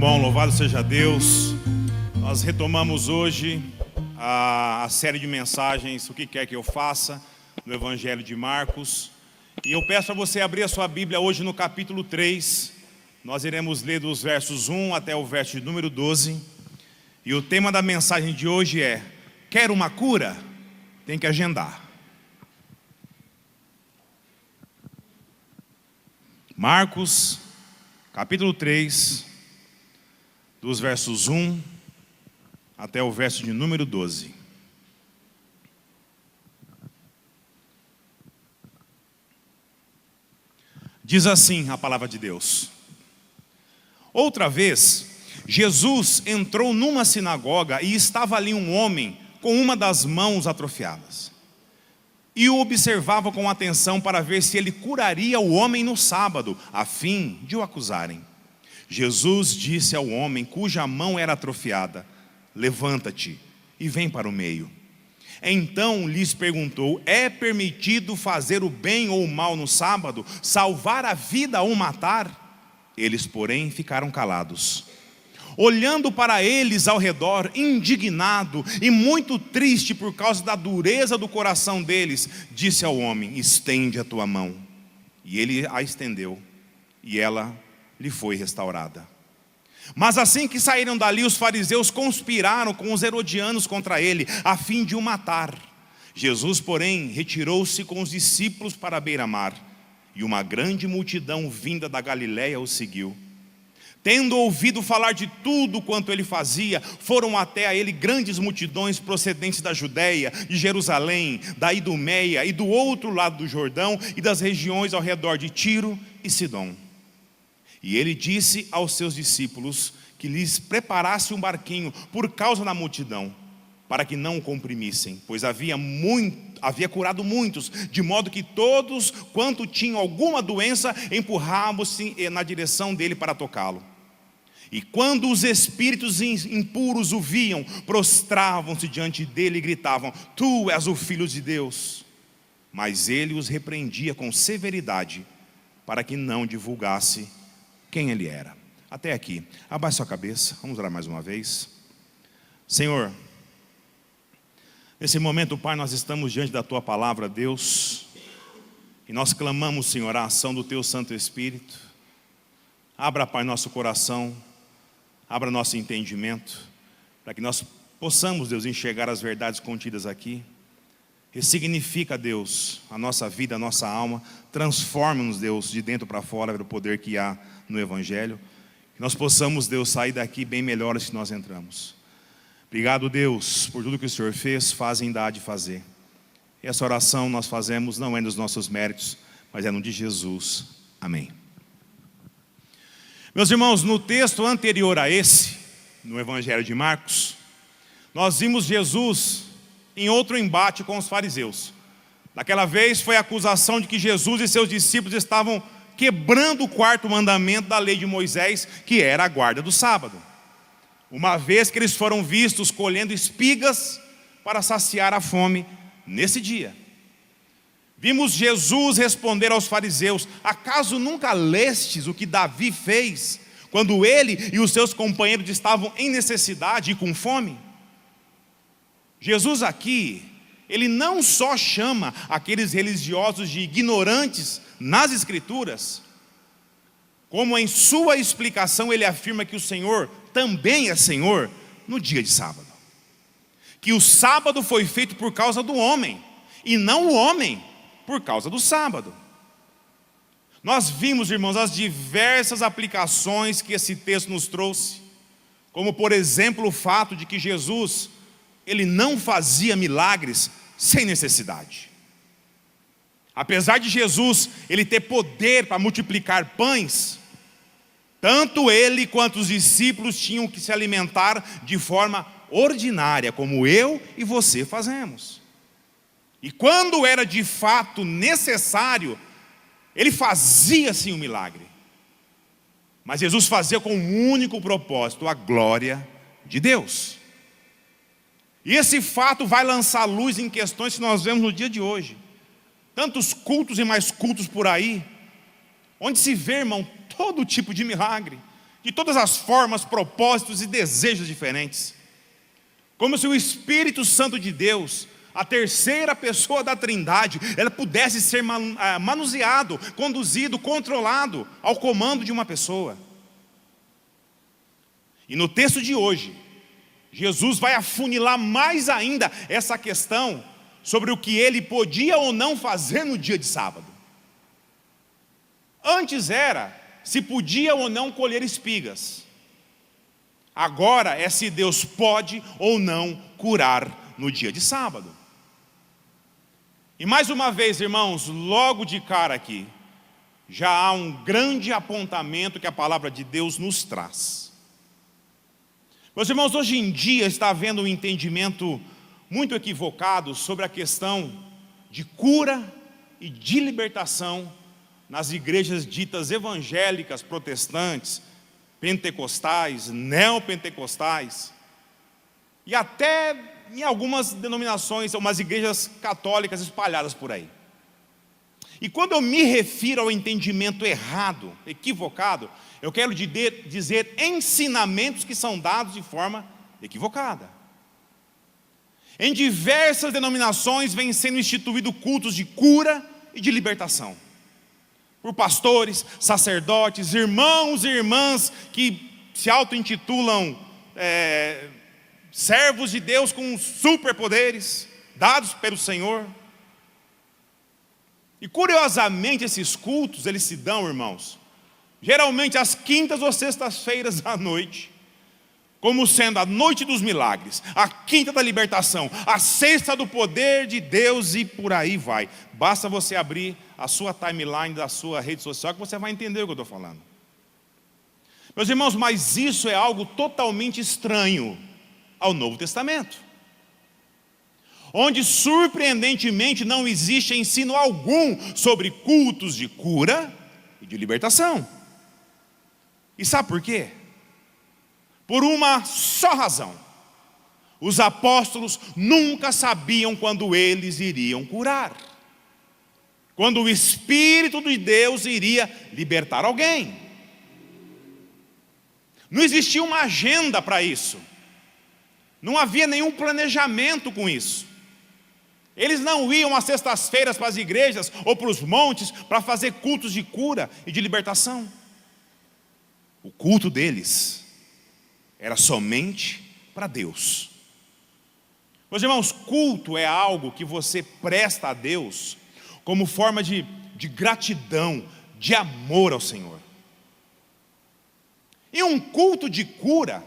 Bom, louvado seja Deus. Nós retomamos hoje a série de mensagens, o que quer que eu faça, no Evangelho de Marcos. E eu peço a você abrir a sua Bíblia hoje no capítulo 3. Nós iremos ler dos versos 1 até o verso de número 12. E o tema da mensagem de hoje é: quer uma cura? Tem que agendar. Marcos, capítulo 3, dos versos 1 até o verso de número 12. Diz assim a palavra de Deus: outra vez, Jesus entrou numa sinagoga e estava ali um homem com uma das mãos atrofiadas. E o observava com atenção para ver se ele curaria o homem no sábado, a fim de o acusarem. Jesus disse ao homem cuja mão era atrofiada: levanta-te e vem para o meio. Então lhes perguntou: é permitido fazer o bem ou o mal no sábado, salvar a vida ou matar? Eles, porém, ficaram calados. Olhando para eles ao redor, indignado e muito triste por causa da dureza do coração deles, disse ao homem: estende a tua mão. E ele a estendeu, e ela lhe foi restaurada. Mas assim que saíram dali, os fariseus conspiraram com os herodianos contra ele, a fim de o matar. Jesus, porém, retirou-se com os discípulos para a beira-mar, e uma grande multidão vinda da Galiléia o seguiu. Tendo ouvido falar de tudo quanto ele fazia, foram até a ele grandes multidões procedentes da Judéia, de Jerusalém, da Idumeia e do outro lado do Jordão, e das regiões ao redor de Tiro e Sidom. E ele disse aos seus discípulos que lhes preparasse um barquinho por causa da multidão, para que não o comprimissem, pois havia curado muitos, de modo que todos quanto tinham alguma doença empurravam-se na direção dele para tocá-lo. E quando os espíritos impuros o viam, prostravam-se diante dele e gritavam: tu és o Filho de Deus. Mas ele os repreendia com severidade, para que não divulgasse quem ele era. Até aqui, abaixe sua cabeça, vamos orar mais uma vez. Senhor, nesse momento, Pai, nós estamos diante da Tua palavra, Deus, e nós clamamos, Senhor, a ação do Teu Santo Espírito. Abra, Pai, nosso coração, abra nosso entendimento, para que nós possamos, Deus, enxergar as verdades contidas aqui. Ressignifica, Deus, a nossa vida, a nossa alma. Transforma-nos, Deus, de dentro para fora, pelo poder que há no Evangelho. Que nós possamos, Deus, sair daqui bem melhores que nós entramos. Obrigado, Deus, por tudo que o Senhor fez, faz e ainda há de fazer. E essa oração nós fazemos não é nos nossos méritos, mas é no de Jesus. Amém. Meus irmãos, no texto anterior a esse, no Evangelho de Marcos, nós vimos Jesus em outro embate com os fariseus. Daquela vez foi a acusação de que Jesus e seus discípulos estavam quebrando o quarto mandamento da lei de Moisés, que era a guarda do sábado, uma vez que eles foram vistos colhendo espigas para saciar a fome nesse dia. Vimos Jesus responder aos fariseus: acaso nunca lestes o que Davi fez, quando ele e os seus companheiros estavam em necessidade e com fome? Jesus aqui, ele não só chama aqueles religiosos de ignorantes nas Escrituras, como em sua explicação ele afirma que o Senhor também é Senhor no dia de sábado. Que o sábado foi feito por causa do homem, e não o homem por causa do sábado. Nós vimos, irmãos, as diversas aplicações que esse texto nos trouxe, como por exemplo o fato de que Jesus, ele não fazia milagres sem necessidade. Apesar de Jesus, ele ter poder para multiplicar pães, tanto ele quanto os discípulos tinham que se alimentar de forma ordinária, como eu e você fazemos. E quando era de fato necessário, ele fazia sim um milagre. Mas Jesus fazia com um único propósito: a glória de Deus. E esse fato vai lançar luz em questões que nós vemos no dia de hoje. Tantos cultos e mais cultos por aí, onde se vê, irmão, todo tipo de milagre. de todas as formas, propósitos e desejos diferentes. Como se o Espírito Santo de Deus, a terceira pessoa da Trindade, ela pudesse ser manuseado, conduzido, controlado ao comando de uma pessoa. E no texto de hoje, Jesus vai afunilar mais ainda essa questão sobre o que ele podia ou não fazer no dia de sábado. Antes era se podia ou não colher espigas. Agora é se Deus pode ou não curar no dia de sábado. E mais uma vez, irmãos, logo de cara aqui, já há um grande apontamento que a palavra de Deus nos traz. Meus irmãos, hoje em dia está havendo um entendimento muito equivocado sobre a questão de cura e de libertação nas igrejas ditas evangélicas, protestantes, pentecostais, neopentecostais, e até em algumas denominações, umas igrejas católicas espalhadas por aí. E quando eu me refiro ao entendimento errado, equivocado, eu quero dizer ensinamentos que são dados de forma equivocada. Em diversas denominações vêm sendo instituídos cultos de cura e de libertação, por pastores, sacerdotes, irmãos e irmãs que se auto-intitulam servos de Deus com superpoderes dados pelo Senhor. E curiosamente esses cultos, eles se dão, irmãos, geralmente às quintas ou sextas-feiras à noite, como sendo a noite dos milagres, a quinta da libertação, a sexta do poder de Deus e por aí vai. Basta você abrir a sua timeline da sua rede social que você vai entender o que eu estou falando. Meus irmãos, mas isso é algo totalmente estranho ao Novo Testamento, onde surpreendentemente não existe ensino algum sobre cultos de cura e de libertação. E sabe por quê? Por uma só razão: os apóstolos nunca sabiam quando eles iriam curar, quando o Espírito de Deus iria libertar alguém. Não existia uma agenda para isso, não havia nenhum planejamento com isso. Eles não iam às sextas-feiras para as igrejas ou para os montes para fazer cultos de cura e de libertação. O culto deles era somente para Deus. Meus irmãos, culto é algo que você presta a Deus como forma de gratidão, de amor ao Senhor. E um culto de cura,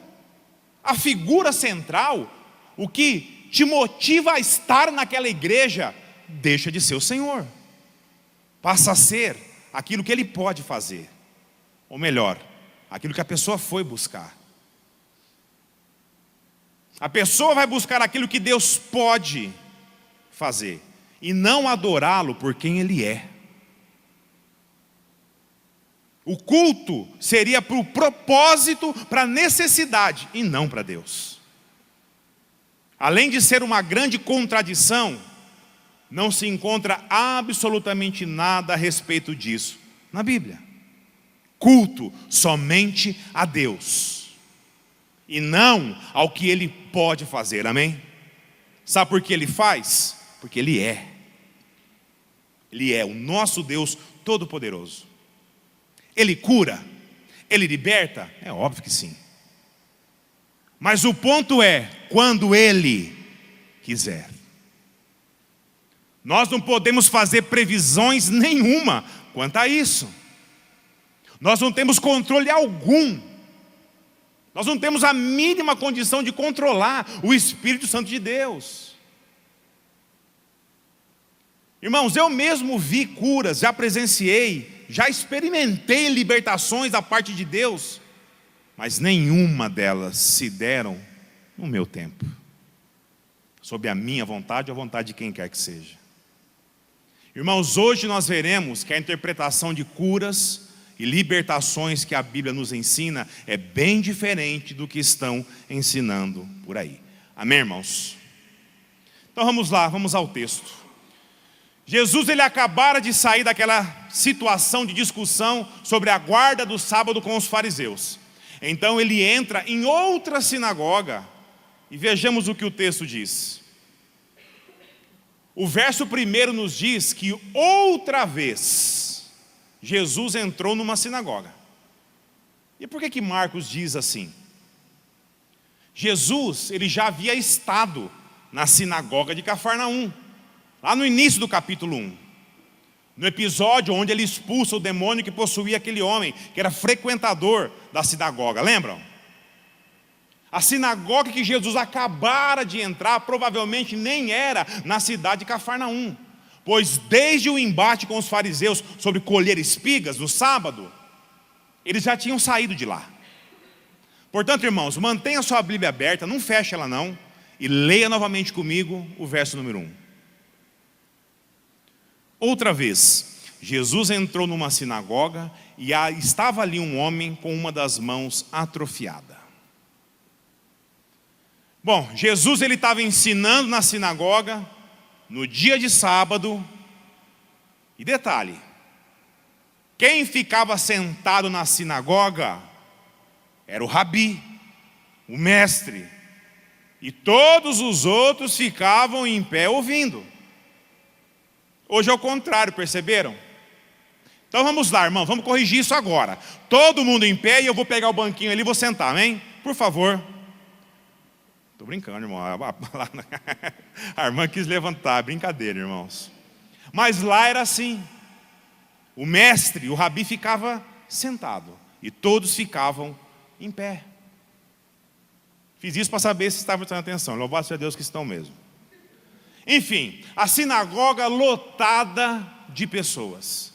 a figura central, o que te motiva a estar naquela igreja, deixa de ser o Senhor, passa a ser aquilo que Ele pode fazer, ou melhor, aquilo que a pessoa foi buscar. A pessoa vai buscar aquilo que Deus pode fazer, e não adorá-lo por quem Ele é. O culto seria para o propósito, para a necessidade, e não para Deus. Além de ser uma grande contradição, não se encontra absolutamente nada a respeito disso na Bíblia. Culto somente a Deus, e não ao que Ele pode fazer, amém? Sabe por que Ele faz? Porque Ele é. Ele é o nosso Deus Todo-Poderoso. Ele cura, Ele liberta? É óbvio que sim. Mas o ponto é, quando Ele quiser. Nós não podemos fazer previsões nenhuma quanto a isso. Nós não temos controle algum. Nós não temos a mínima condição de controlar o Espírito Santo de Deus. Irmãos, eu mesmo vi curas, já presenciei, já experimentei libertações da parte de Deus, mas nenhuma delas se deram no meu tempo, sob a minha vontade ou a vontade de quem quer que seja. Irmãos, hoje nós veremos que a interpretação de curas e libertações que a Bíblia nos ensina é bem diferente do que estão ensinando por aí. Amém, irmãos? Então vamos lá, vamos ao texto. Jesus, ele acabara de sair daquela situação de discussão sobre a guarda do sábado com os fariseus. Então ele entra em outra sinagoga, e vejamos o que o texto diz. O verso 1 nos diz que outra vez Jesus entrou numa sinagoga. E por que Marcos diz assim? Jesus, ele já havia estado na sinagoga de Cafarnaum, lá no início do capítulo 1. No episódio onde ele expulsa o demônio que possuía aquele homem, que era frequentador da sinagoga, lembram? A sinagoga que Jesus acabara de entrar, provavelmente nem era na cidade de Cafarnaum, pois desde o embate com os fariseus sobre colher espigas no sábado, eles já tinham saído de lá. Portanto, irmãos, mantenha sua Bíblia aberta, não feche ela não, e leia novamente comigo o verso número 1. Outra vez, Jesus entrou numa sinagoga e estava ali um homem com uma das mãos atrofiada. Bom, Jesus ele estava ensinando na sinagoga, no dia de sábado, e detalhe, quem ficava sentado na sinagoga era o rabi, o mestre, e todos os outros ficavam em pé ouvindo. Hoje é o contrário, perceberam? Então vamos lá, irmão, vamos corrigir isso agora. Todo mundo em pé e eu vou pegar o banquinho ali e vou sentar, amém? Por favor. Estou brincando, irmão. A irmã quis levantar, brincadeira, irmãos. Mas lá era assim. O mestre, o rabi ficava sentado e todos ficavam em pé. Fiz isso para saber se estavam prestando atenção. Louvado seja Deus que estão mesmo. Enfim, a sinagoga lotada de pessoas.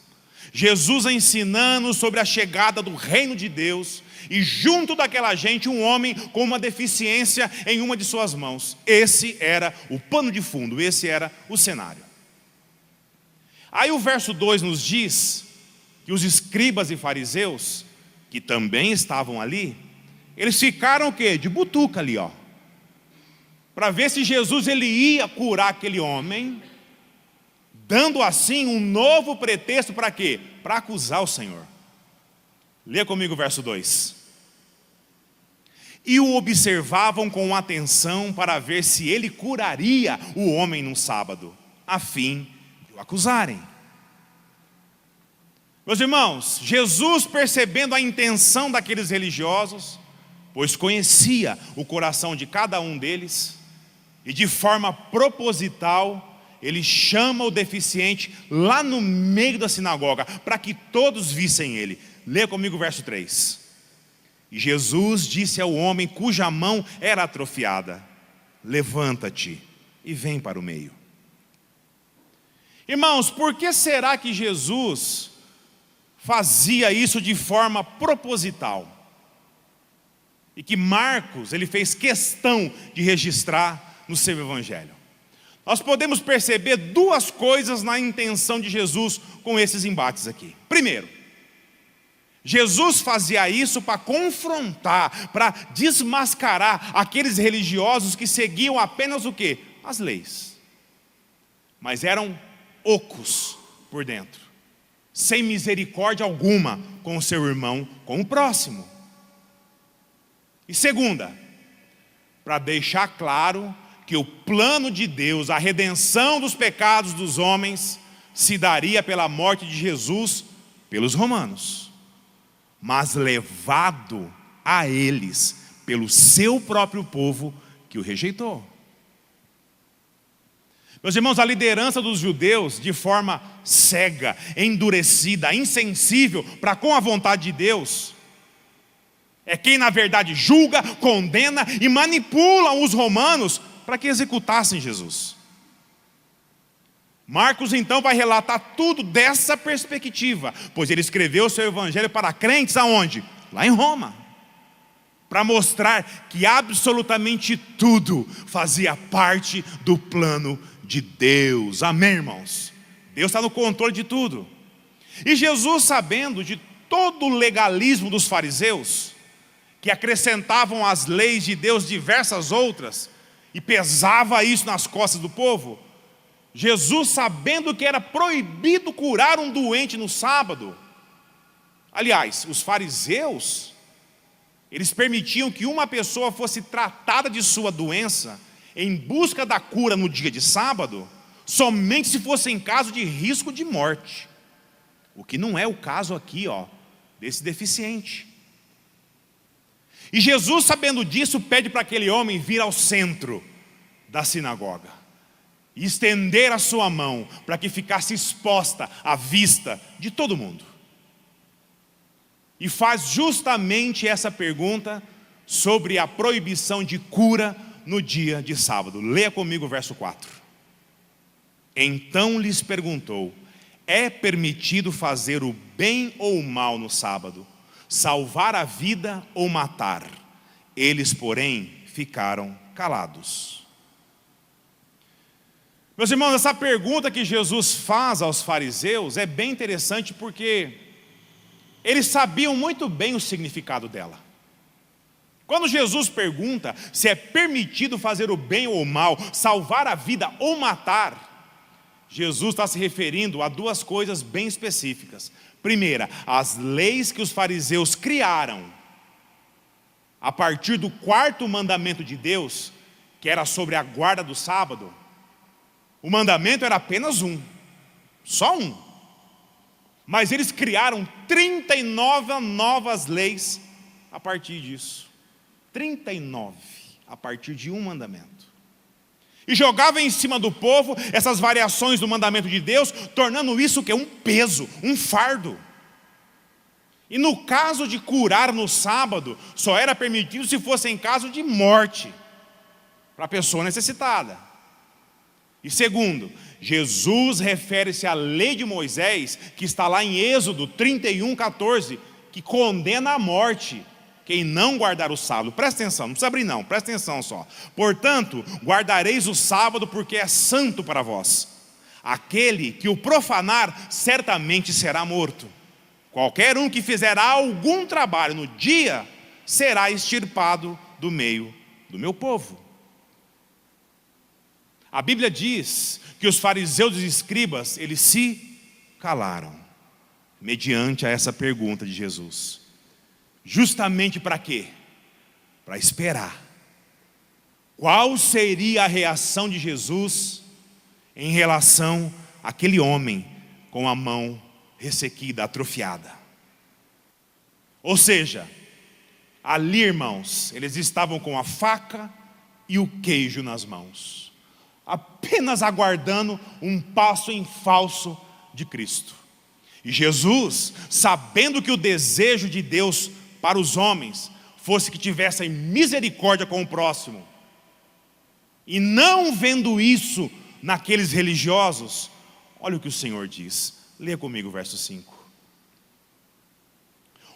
Jesus ensinando sobre a chegada do reino de Deus, e junto daquela gente um homem com uma deficiência em uma de suas mãos. Esse era o pano de fundo, esse era o cenário. Aí o verso 2 nos diz que os escribas e fariseus, que também estavam ali, eles ficaram o quê? De butuca ali, ó, para ver se Jesus ele ia curar aquele homem, dando assim um novo pretexto para quê? Para acusar o Senhor. Leia comigo o verso 2. E o observavam com atenção para ver se ele curaria o homem no sábado, a fim de o acusarem. Meus irmãos, Jesus, percebendo a intenção daqueles religiosos, pois conhecia o coração de cada um deles, e de forma proposital, ele chama o deficiente lá no meio da sinagoga, para que todos vissem ele. Leia comigo o verso 3. E Jesus disse ao homem cuja mão era atrofiada: levanta-te e vem para o meio. Irmãos, por que será que Jesus fazia isso de forma proposital? E que Marcos, ele fez questão de registrar no seu evangelho. Nós podemos perceber duas coisas na intenção de Jesus com esses embates aqui. Primeiro, Jesus fazia isso para confrontar, para desmascarar aqueles religiosos que seguiam apenas o quê? As leis. Mas eram ocos por dentro, sem misericórdia alguma com o seu irmão, com o próximo. E segunda, para deixar claro que o plano de Deus, a redenção dos pecados dos homens, se daria pela morte de Jesus pelos romanos, mas levado a eles pelo seu próprio povo que o rejeitou. Meus irmãos, a liderança dos judeus, de forma cega, endurecida, insensível para com a vontade de Deus, é quem na verdade julga, condena e manipula os romanos para que executassem Jesus. Marcos então vai relatar tudo dessa perspectiva, pois ele escreveu o seu evangelho para crentes aonde? Lá em Roma, para mostrar que absolutamente tudo fazia parte do plano de Deus. Amém, irmãos? Deus está no controle de tudo. E Jesus, sabendo de todo o legalismo dos fariseus, que acrescentavam às leis de Deus diversas outras, e pesava isso nas costas do povo, Jesus, sabendo que era proibido curar um doente no sábado, aliás, os fariseus Eles permitiam que uma pessoa fosse tratada de sua doença em busca da cura no dia de sábado, somente se fosse em caso de risco de morte. O que não é o caso aqui, desse deficiente. E Jesus, sabendo disso, pede para aquele homem vir ao centro da sinagoga e estender a sua mão para que ficasse exposta à vista de todo mundo. E faz justamente essa pergunta sobre a proibição de cura no dia de sábado. Leia comigo o verso 4. Então lhes perguntou: é permitido fazer o bem ou o mal no sábado, salvar a vida ou matar? Eles, porém, ficaram calados. Meus irmãos, essa pergunta que Jesus faz aos fariseus é bem interessante, porque eles sabiam muito bem o significado dela. Quando Jesus pergunta se é permitido fazer o bem ou o mal, salvar a vida ou matar, Jesus está se referindo a duas coisas bem específicas. Primeira, as leis que os fariseus criaram a partir do quarto mandamento de Deus, que era sobre a guarda do sábado. O mandamento era apenas um, só um. Mas eles criaram 39 novas leis a partir disso. 39 a partir de um mandamento. E jogava em cima do povo essas variações do mandamento de Deus, tornando isso o quê? Um peso, um fardo. E no caso de curar no sábado, só era permitido se fosse em caso de morte, para a pessoa necessitada. E segundo, Jesus refere-se à lei de Moisés, que está lá em Êxodo 31:14, que condena a morte quem não guardar o sábado. Presta atenção, não precisa abrir não, presta atenção só. Portanto, guardareis o sábado, porque é santo para vós. Aquele que o profanar certamente será morto. Qualquer um que fizer algum trabalho no dia será extirpado do meio do meu povo. A Bíblia diz que os fariseus e os escribas, eles se calaram mediante a essa pergunta de Jesus. Justamente para quê? Para esperar. Qual seria a reação de Jesus em relação àquele homem com a mão ressequida, atrofiada? Ou seja, ali, irmãos, eles estavam com a faca e o queijo nas mãos, apenas aguardando um passo em falso de Cristo. E Jesus, sabendo que o desejo de Deus para os homens fosse que tivessem misericórdia com o próximo, e não vendo isso naqueles religiosos, olha o que o Senhor diz. Leia comigo o verso 5.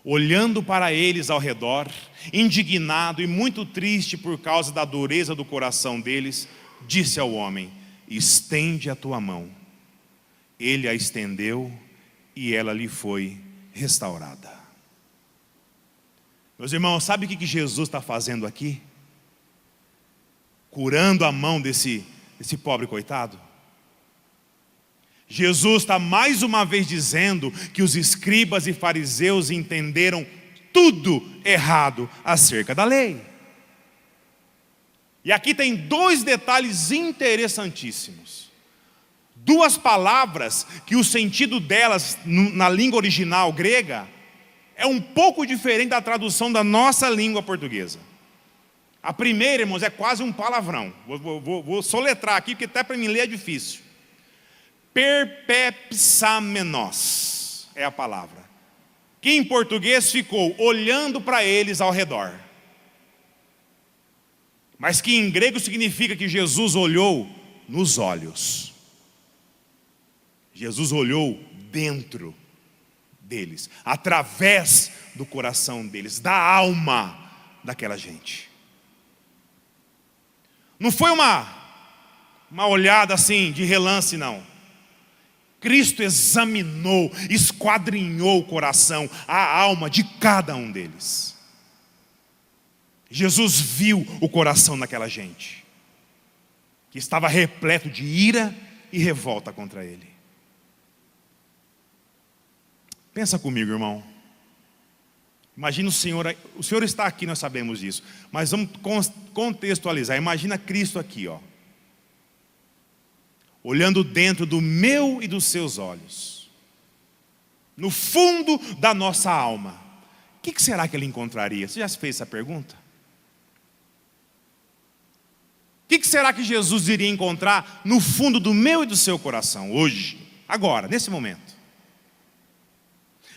Olhando para eles ao redor, indignado e muito triste por causa da dureza do coração deles, disse ao homem: estende a tua mão. Ele a estendeu e ela lhe foi restaurada. Meus irmãos, sabe o que Jesus está fazendo aqui? Curando a mão desse pobre coitado. Jesus está mais uma vez dizendo que os escribas e fariseus entenderam tudo errado acerca da lei. E aqui tem dois detalhes interessantíssimos. Duas palavras que o sentido delas na língua original grega é um pouco diferente da tradução da nossa língua portuguesa. A primeira, irmãos, é quase um palavrão. Vou soletrar aqui, porque até para mim ler é difícil. Perpepsamenos é a palavra, que em português ficou olhando para eles ao redor, mas que em grego significa que Jesus olhou nos olhos. Jesus olhou dentro deles, através do coração deles, da alma daquela gente. Não foi uma olhada assim de relance, não. Cristo examinou, esquadrinhou o coração, a alma de cada um deles. Jesus viu o coração daquela gente, que estava repleto de ira e revolta contra ele. Pensa comigo, irmão. Imagina o Senhor está aqui, nós sabemos disso. Mas vamos contextualizar. Imagina Cristo aqui, ó, olhando dentro do meu e dos seus olhos, no fundo da nossa alma. O que será que Ele encontraria? Você já se fez essa pergunta? O que será que Jesus iria encontrar no fundo do meu e do seu coração, hoje, agora, nesse momento?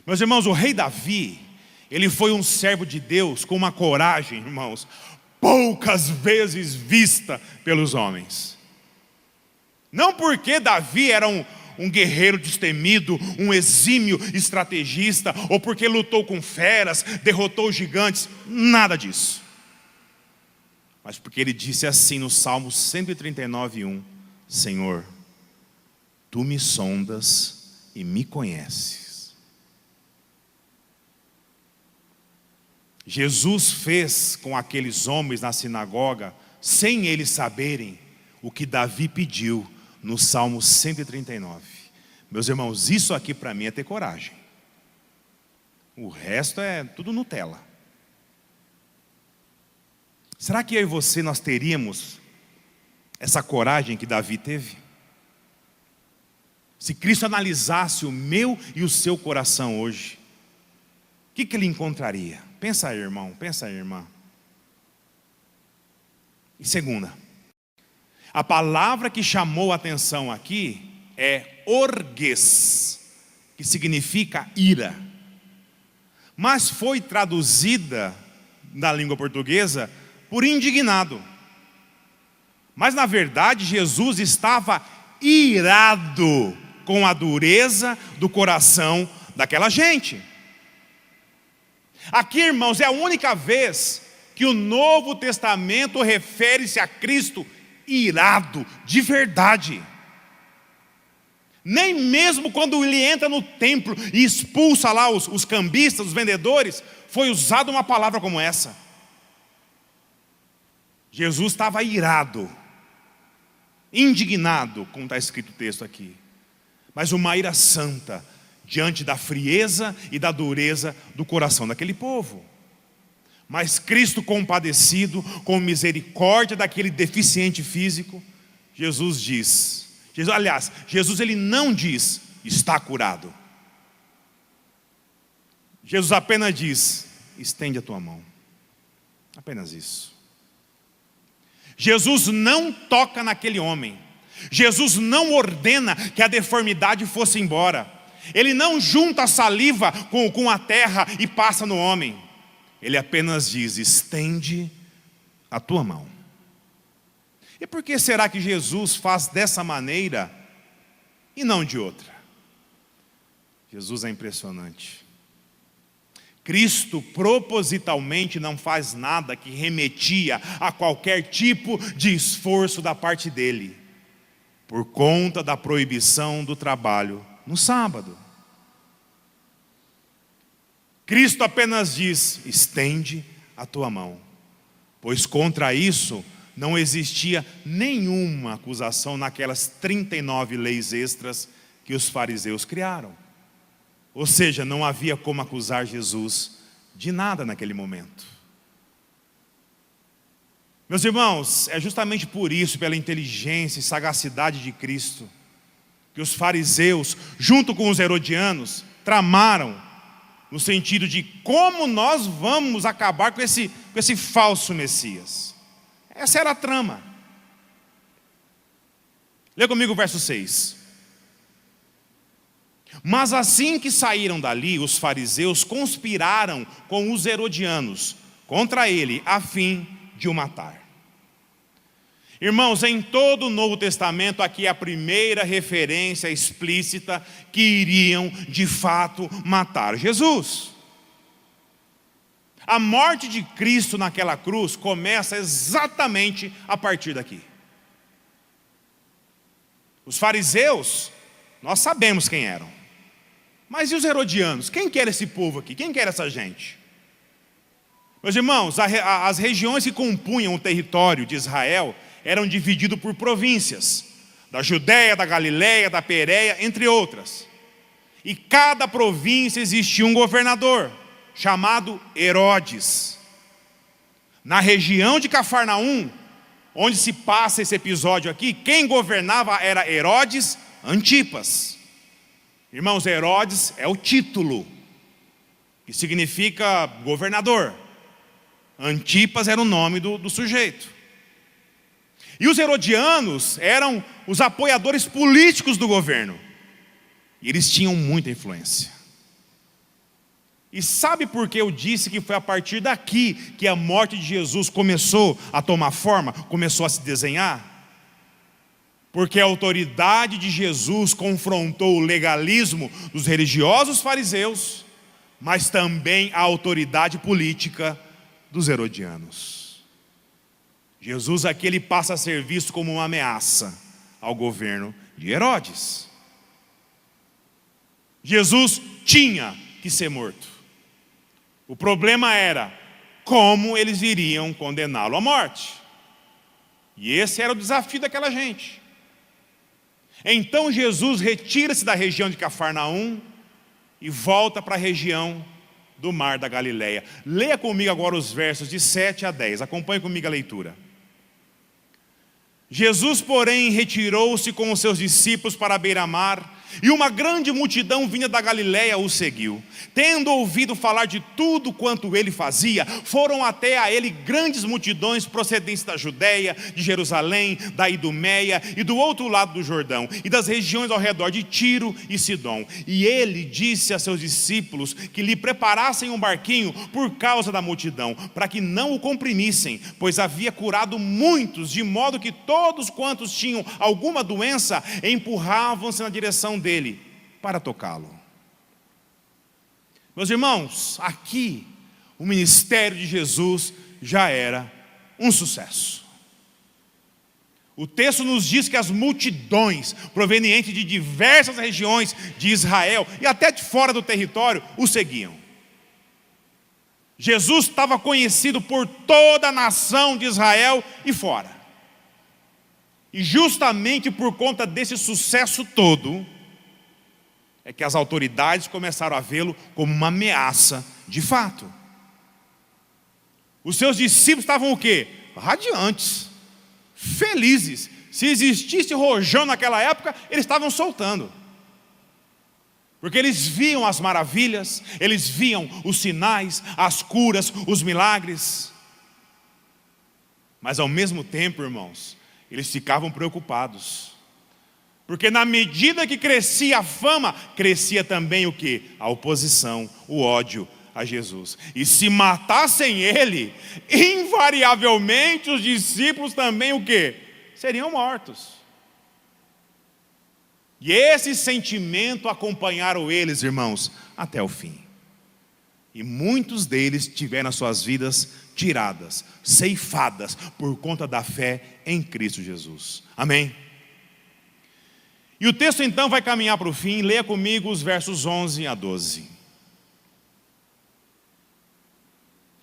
Meus irmãos, o rei Davi, ele foi um servo de Deus com uma coragem, irmãos, poucas vezes vista pelos homens. Não porque Davi era um guerreiro destemido, um exímio estrategista, ou porque lutou com feras, derrotou gigantes, nada disso. Mas porque ele disse assim no Salmo 139:1, Senhor, Tu me sondas e me conheces. Jesus fez com aqueles homens na sinagoga, sem eles saberem, o que Davi pediu no Salmo 139. Meus irmãos, isso aqui para mim é ter coragem. O resto é tudo Nutella. Será que eu e você nós teríamos essa coragem que Davi teve? Se Cristo analisasse o meu e o seu coração hoje, o que Ele encontraria? Pensa aí, irmão, pensa aí, irmã. E segunda, a palavra que chamou a atenção aqui é orges, que significa ira, mas foi traduzida na língua portuguesa por indignado. Mas na verdade Jesus estava irado com a dureza do coração daquela gente. Aqui, irmãos, é a única vez que o Novo Testamento refere-se a Cristo irado, de verdade. Nem mesmo quando ele entra no templo e expulsa lá os cambistas, os vendedores, foi usada uma palavra como essa. Jesus estava irado, indignado, como está escrito o texto aqui. Mas uma ira santa, diante da frieza e da dureza do coração daquele povo. Mas Cristo compadecido, com misericórdia daquele deficiente físico, Jesus diz, Jesus ele não diz, está curado. Jesus apenas diz, estende a tua mão. Apenas isso. Jesus não toca naquele homem. Jesus não ordena que a deformidade fosse embora. Ele não junta a saliva com a terra e passa no homem. Ele apenas diz, estende a tua mão. E por que será que Jesus faz dessa maneira e não de outra? Jesus é impressionante. Cristo propositalmente não faz nada que remetia a qualquer tipo de esforço da parte dele, por conta da proibição do trabalho no sábado. Cristo apenas diz, estende a tua mão, pois contra isso não existia nenhuma acusação naquelas 39 leis extras que os fariseus criaram. Ou seja, não havia como acusar Jesus de nada naquele momento. Meus irmãos, é justamente por isso, pela inteligência e sagacidade de Cristo, que os fariseus, junto com os herodianos, tramaram no sentido de como nós vamos acabar com esse falso Messias. Essa era a trama. Lê comigo o verso 6. Mas assim que saíram dali, os fariseus conspiraram com os herodianos contra ele, a fim de o matar. Irmãos, em todo o Novo Testamento, aqui é a primeira referência explícita que iriam de fato matar Jesus. A morte de Cristo naquela cruz começa exatamente a partir daqui. Os fariseus, nós sabemos quem eram. Mas e os herodianos? Quem que era esse povo aqui? Quem que era essa gente? Meus irmãos, as regiões que compunham o território de Israel eram divididas por províncias, da Judéia, da Galiléia, da Pérea, entre outras. E cada província existia um governador, chamado Herodes. Na região de Cafarnaum, onde se passa esse episódio aqui, quem governava era Herodes Antipas. Irmãos, Herodes é o título, que significa governador. Antipas era o nome do sujeito. E os herodianos eram os apoiadores políticos do governo. E eles tinham muita influência. E sabe por que eu disse que foi a partir daqui que a morte de Jesus começou a tomar forma, começou a se desenhar? Porque a autoridade de Jesus confrontou o legalismo dos religiosos fariseus, mas também a autoridade política dos herodianos. Jesus aqui ele passa a ser visto como uma ameaça ao governo de Herodes. Jesus tinha que ser morto. O problema era como eles iriam condená-lo à morte. E esse era o desafio daquela gente. Então Jesus retira-se da região de Cafarnaum e volta para a região do Mar da Galileia. Leia comigo agora os versos de 7 a 10. Acompanhe comigo a leitura. Jesus, porém, retirou-se com os seus discípulos para a beira-mar, e uma grande multidão vinda da Galileia o seguiu. Tendo ouvido falar de tudo quanto ele fazia, foram até a ele grandes multidões procedentes da Judéia, de Jerusalém, da Idumeia e do outro lado do Jordão, e das regiões ao redor de Tiro e Sidom. E ele disse a seus discípulos que lhe preparassem um barquinho por causa da multidão, para que não o comprimissem, pois havia curado muitos, de modo que todos quantos tinham alguma doença empurravam-se na direção dele para tocá-lo. Meus irmãos, aqui o ministério de Jesus já era um sucesso. O texto nos diz que as multidões provenientes de diversas regiões de Israel e até de fora do território o seguiam. Jesus estava conhecido por toda a nação de Israel e fora. E justamente por conta desse sucesso todo, é que as autoridades começaram a vê-lo como uma ameaça de fato. Os seus discípulos estavam o quê? Radiantes, felizes. Se existisse rojão naquela época, eles estavam soltando. Porque eles viam as maravilhas, eles viam os sinais, as curas, os milagres. Mas ao mesmo tempo, irmãos, eles ficavam preocupados. Porque na medida que crescia a fama, crescia também o quê? A oposição, o ódio a Jesus. E se matassem ele, invariavelmente os discípulos também o quê? Seriam mortos. E esse sentimento acompanharam eles, irmãos, até o fim. E muitos deles tiveram as suas vidas tiradas, ceifadas, por conta da fé em Cristo Jesus. Amém? E o texto então vai caminhar para o fim. Leia comigo os versos 11 a 12.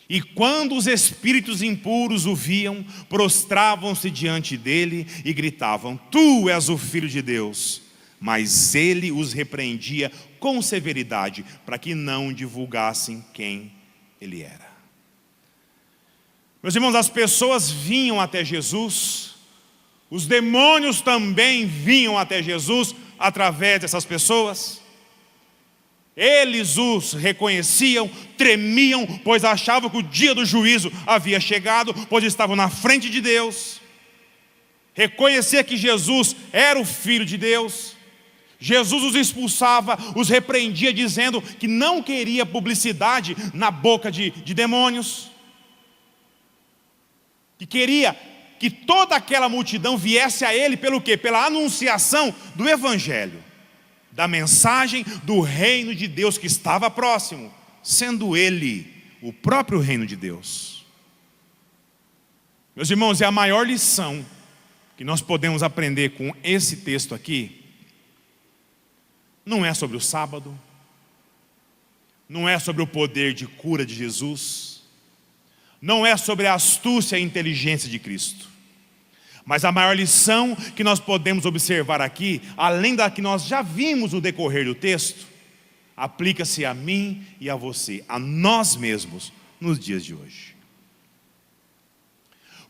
E quando os espíritos impuros o viam, prostravam-se diante dele e gritavam: Tu és o Filho de Deus. Mas ele os repreendia com severidade, para que não divulgassem quem ele era. Meus irmãos, as pessoas vinham até Jesus. Os demônios também vinham até Jesus através dessas pessoas. Eles os reconheciam, tremiam, pois achavam que o dia do juízo havia chegado, pois estavam na frente de Deus. Reconhecia que Jesus era o Filho de Deus. Jesus os expulsava, os repreendia, dizendo que não queria publicidade na boca de demônios. Que queria que toda aquela multidão viesse a ele pelo quê? Pela anunciação do Evangelho, da mensagem do reino de Deus que estava próximo, sendo ele o próprio reino de Deus. Meus irmãos, é a maior lição que nós podemos aprender com esse texto aqui. Não é sobre o sábado, não é sobre o poder de cura de Jesus, não é sobre a astúcia e a inteligência de Cristo. Mas a maior lição que nós podemos observar aqui, além da que nós já vimos no decorrer do texto, aplica-se a mim e a você, a nós mesmos, nos dias de hoje.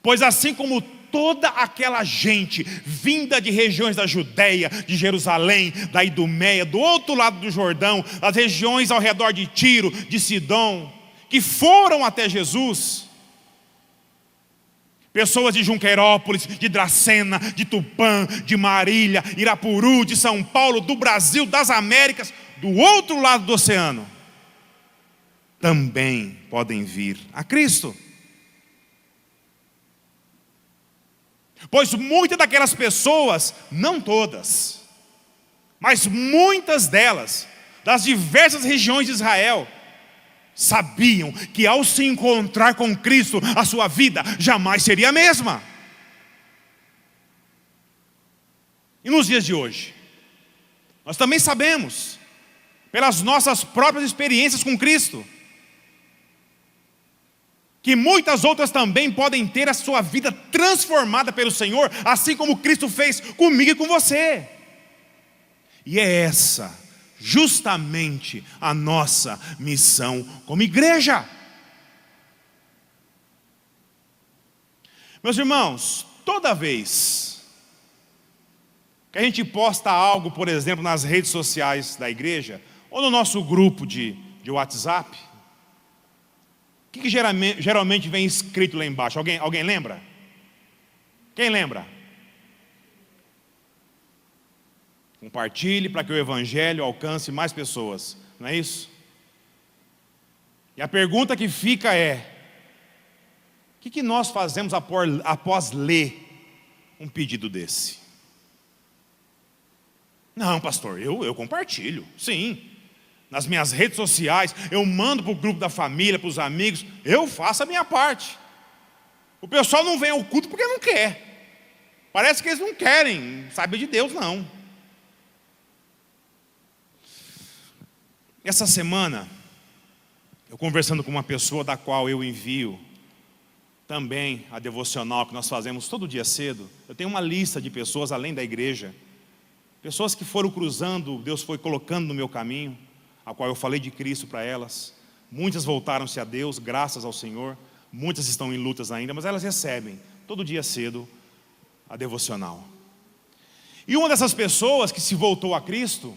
Pois assim como toda aquela gente vinda de regiões da Judéia, de Jerusalém, da Idumeia, do outro lado do Jordão, das regiões ao redor de Tiro, de Sidom, que foram até Jesus, pessoas de Junqueirópolis, de Dracena, de Tupã, de Marília, Irapuru, de São Paulo, do Brasil, das Américas, do outro lado do oceano, também podem vir a Cristo. Pois muitas daquelas pessoas, não todas, mas muitas delas, das diversas regiões de Israel, sabiam que ao se encontrar com Cristo, a sua vida jamais seria a mesma. E nos dias de hoje, nós também sabemos, pelas nossas próprias experiências com Cristo, que muitas outras também podem ter a sua vida transformada pelo Senhor, assim como Cristo fez comigo e com você. E é essa justamente a nossa missão como igreja. Meus irmãos, toda vez que a gente posta algo, por exemplo, nas redes sociais da igreja, ou no nosso grupo de WhatsApp, o que geralmente vem escrito lá embaixo? Alguém lembra? Quem lembra? Compartilhe para que o evangelho alcance mais pessoas, não é isso? E a pergunta que fica é: o que nós fazemos após ler um pedido desse? Não, pastor, eu compartilho, sim. Nas minhas redes sociais, eu mando para o grupo da família, para os amigos, eu faço a minha parte. O pessoal não vem ao culto porque não quer. Parece que eles não querem saber de Deus, não. Essa semana, eu conversando com uma pessoa da qual eu envio também a devocional que nós fazemos todo dia cedo, eu tenho uma lista de pessoas além da igreja, pessoas que foram cruzando, Deus foi colocando no meu caminho, a qual eu falei de Cristo para elas. Muitas voltaram-se a Deus, graças ao Senhor. Muitas estão em lutas ainda, mas elas recebem todo dia cedo a devocional. E uma dessas pessoas que se voltou a Cristo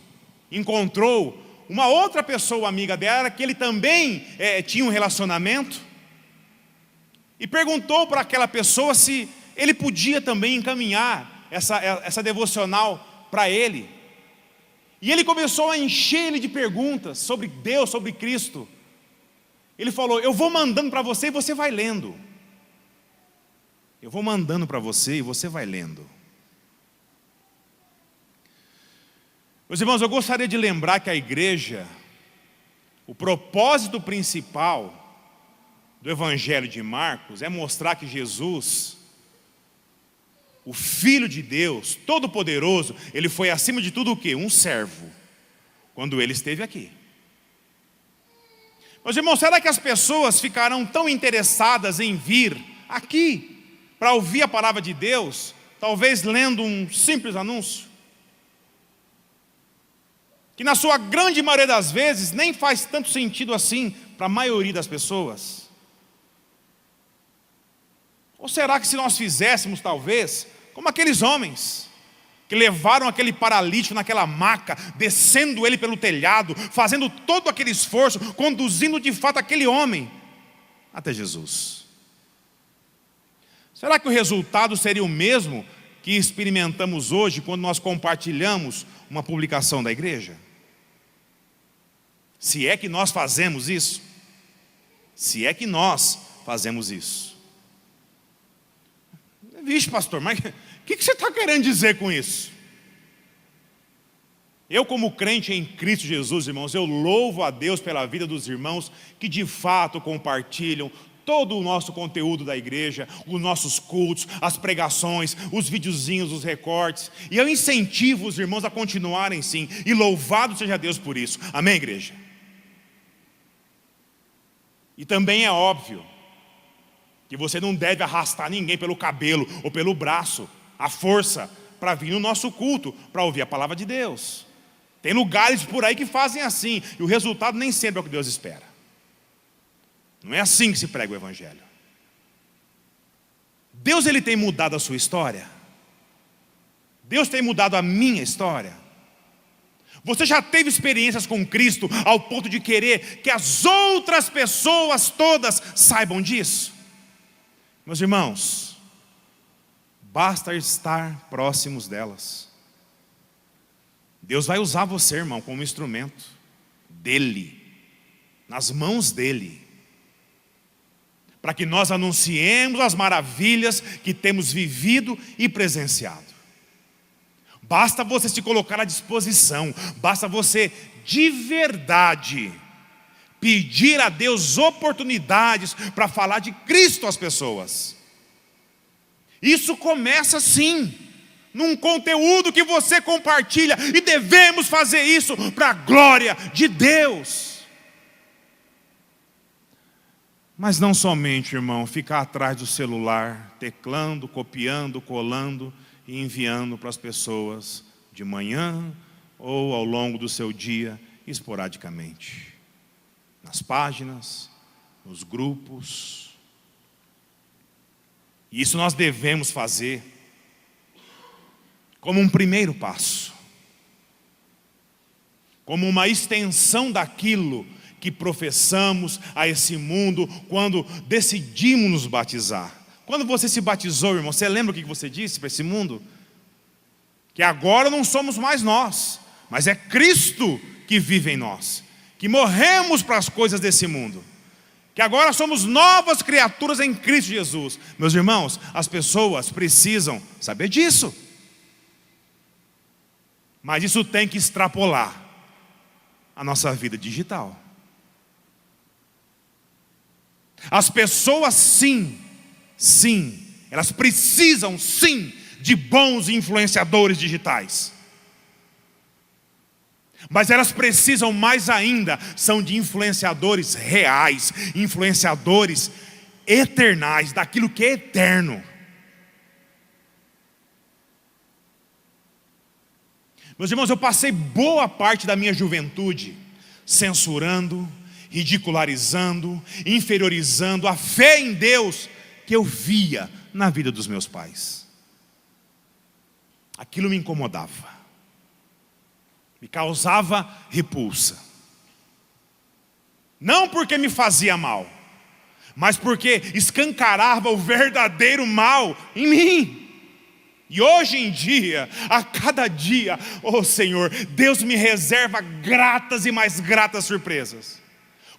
encontrou uma outra pessoa amiga dela, que ele também tinha um relacionamento, e perguntou para aquela pessoa se ele podia também encaminhar essa devocional para ele. E ele começou a encher ele de perguntas sobre Deus, sobre Cristo. Ele falou: eu vou mandando para você e você vai lendo. Eu vou mandando para você e você vai lendo. Meus irmãos, eu gostaria de lembrar que a igreja, o propósito principal do Evangelho de Marcos é mostrar que Jesus, o Filho de Deus, Todo-Poderoso, ele foi acima de tudo o quê? Um servo, quando ele esteve aqui. Meus irmãos, será que as pessoas ficarão tão interessadas em vir aqui para ouvir a palavra de Deus, talvez lendo um simples anúncio? Que na sua grande maioria das vezes nem faz tanto sentido assim para a maioria das pessoas. Ou será que se nós fizéssemos talvez como aqueles homens que levaram aquele paralítico naquela maca, descendo ele pelo telhado, fazendo todo aquele esforço, conduzindo de fato aquele homem até Jesus? Será que o resultado seria o mesmo que experimentamos hoje quando nós compartilhamos uma publicação da igreja? Se é que nós fazemos isso. Se é que nós fazemos isso. Vixe, pastor, mas o que você está querendo dizer com isso? Eu, como crente em Cristo Jesus, irmãos, eu louvo a Deus pela vida dos irmãos que de fato compartilham todo o nosso conteúdo da igreja, os nossos cultos, as pregações, os videozinhos, os recortes. E eu incentivo os irmãos a continuarem sim. E louvado seja Deus por isso. Amém, igreja? E também é óbvio que você não deve arrastar ninguém pelo cabelo ou pelo braço, à força, para vir no nosso culto, para ouvir a palavra de Deus. Tem lugares por aí que fazem assim, e o resultado nem sempre é o que Deus espera. Não é assim que se prega o evangelho. Deus, ele tem mudado a sua história. Deus tem mudado a minha história. Você já teve experiências com Cristo ao ponto de querer que as outras pessoas todas saibam disso? Meus irmãos, basta estar próximos delas. Deus vai usar você, irmão, como instrumento dele, nas mãos dele, para que nós anunciemos as maravilhas que temos vivido e presenciado. Basta você se colocar à disposição, basta você de verdade pedir a Deus oportunidades para falar de Cristo às pessoas. Isso começa sim, num conteúdo que você compartilha, e devemos fazer isso para a glória de Deus. Mas não somente, irmão, ficar atrás do celular, teclando, copiando, colando e enviando para as pessoas de manhã ou ao longo do seu dia, esporadicamente. Nas páginas, nos grupos. E isso nós devemos fazer como um primeiro passo, como uma extensão daquilo que professamos a esse mundo quando decidimos nos batizar. Quando você se batizou, irmão, você lembra o que você disse para esse mundo? Que agora não somos mais nós, mas é Cristo que vive em nós, que morremos para as coisas desse mundo, que agora somos novas criaturas em Cristo Jesus. Meus irmãos, as pessoas precisam saber disso. Mas isso tem que extrapolar a nossa vida digital. As pessoas sim, elas precisam sim de bons influenciadores digitais. Mas elas precisam mais ainda, são de influenciadores reais, influenciadores eternais, daquilo que é eterno. Meus irmãos, eu passei boa parte da minha juventude censurando, ridicularizando, inferiorizando a fé em Deus que eu via na vida dos meus pais. Aquilo me incomodava, me causava repulsa. Não porque me fazia mal, mas porque escancarava o verdadeiro mal em mim. E hoje em dia, a cada dia, oh Senhor, Deus me reserva gratas e mais gratas surpresas.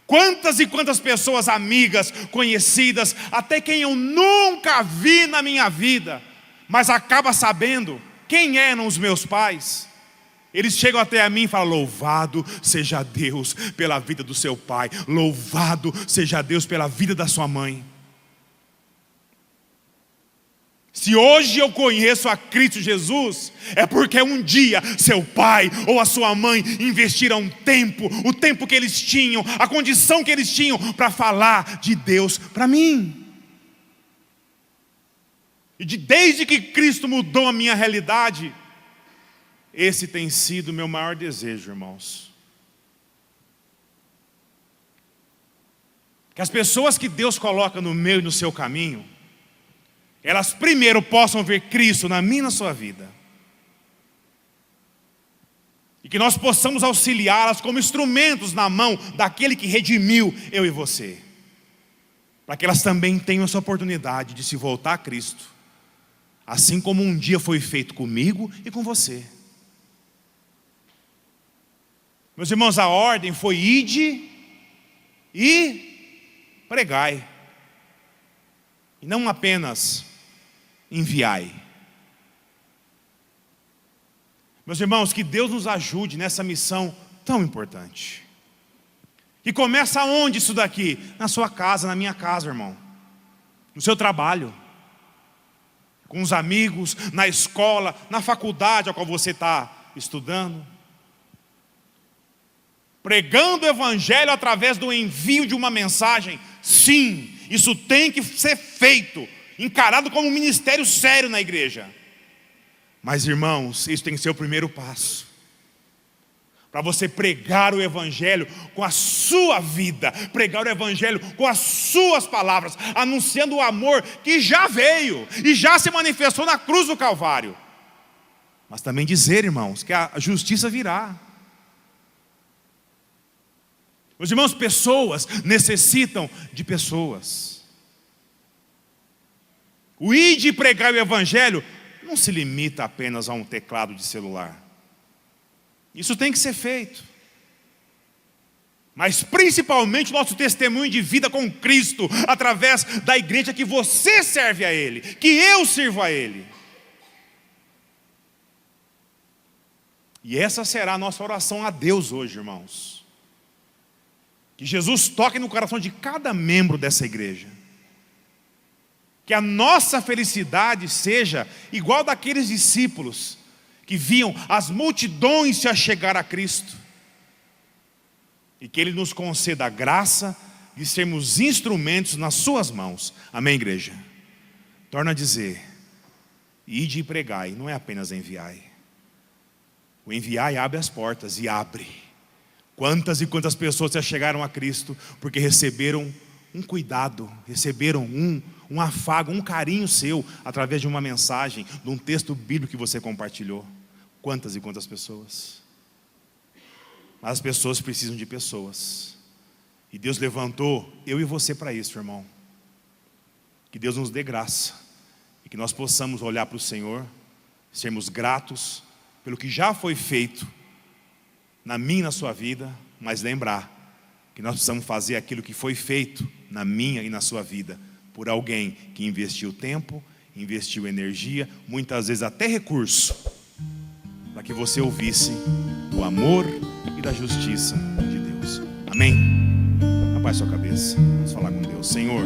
Quantas e quantas pessoas amigas, conhecidas, até quem eu nunca vi na minha vida, mas acaba sabendo quem eram os meus pais. Eles chegam até a mim e falam: louvado seja Deus pela vida do seu pai, louvado seja Deus pela vida da sua mãe. Se hoje eu conheço a Cristo Jesus, é porque um dia seu pai ou a sua mãe investiram tempo, o tempo que eles tinham, a condição que eles tinham para falar de Deus para mim. E desde que Cristo mudou a minha realidade, esse tem sido o meu maior desejo, irmãos. Que as pessoas que Deus coloca no meu e no seu caminho, elas primeiro possam ver Cristo na minha e na sua vida. E que nós possamos auxiliá-las como instrumentos na mão daquele que redimiu eu e você. Para que elas também tenham essa oportunidade de se voltar a Cristo. Assim como um dia foi feito comigo e com você. Meus irmãos, a ordem foi: ide e pregai. E não apenas enviai. Meus irmãos, que Deus nos ajude nessa missão tão importante. E começa onde isso daqui? Na sua casa, na minha casa, irmão. No seu trabalho. Com os amigos, na escola, na faculdade a qual você está estudando. Pregando o evangelho através do envio de uma mensagem. Sim, isso tem que ser feito, encarado como um ministério sério na igreja. Mas irmãos, isso tem que ser o primeiro passo. para você pregar o Evangelho com a sua vida, pregar o Evangelho com as suas palavras, anunciando o amor que já veio e já se manifestou na cruz do Calvário. Mas também dizer, irmãos, que a justiça virá. Meus irmãos, pessoas necessitam de pessoas. O ir de pregar o Evangelho não se limita apenas a um teclado de celular. Isso tem que ser feito. Mas principalmente o nosso testemunho de vida com Cristo, através da igreja que você serve a Ele, que eu sirvo a Ele. E essa será a nossa oração a Deus hoje, irmãos. Que Jesus toque no coração de cada membro dessa igreja. Que a nossa felicidade seja igual daqueles discípulos que viam as multidões se achegar a Cristo. E que Ele nos conceda a graça de sermos instrumentos nas suas mãos. Amém, igreja? Torna a dizer, ide e pregai, não é apenas enviai. O enviai abre as portas e abre. Quantas e quantas pessoas se achegaram a Cristo porque receberam um cuidado, receberam um afago, um carinho seu, através de uma mensagem, de um texto bíblico que você compartilhou. Quantas e quantas pessoas. Mas as pessoas precisam de pessoas. E Deus levantou eu e você para isso, irmão. Que Deus nos dê graça. E que nós possamos olhar para o Senhor, sermos gratos pelo que já foi feito na minha e na sua vida, mas lembrar que nós precisamos fazer aquilo que foi feito na minha e na sua vida, por alguém que investiu tempo, investiu energia, muitas vezes até recurso, para que você ouvisse do amor e da justiça de Deus. Amém? Abaixe sua cabeça, vamos falar com Deus. Senhor,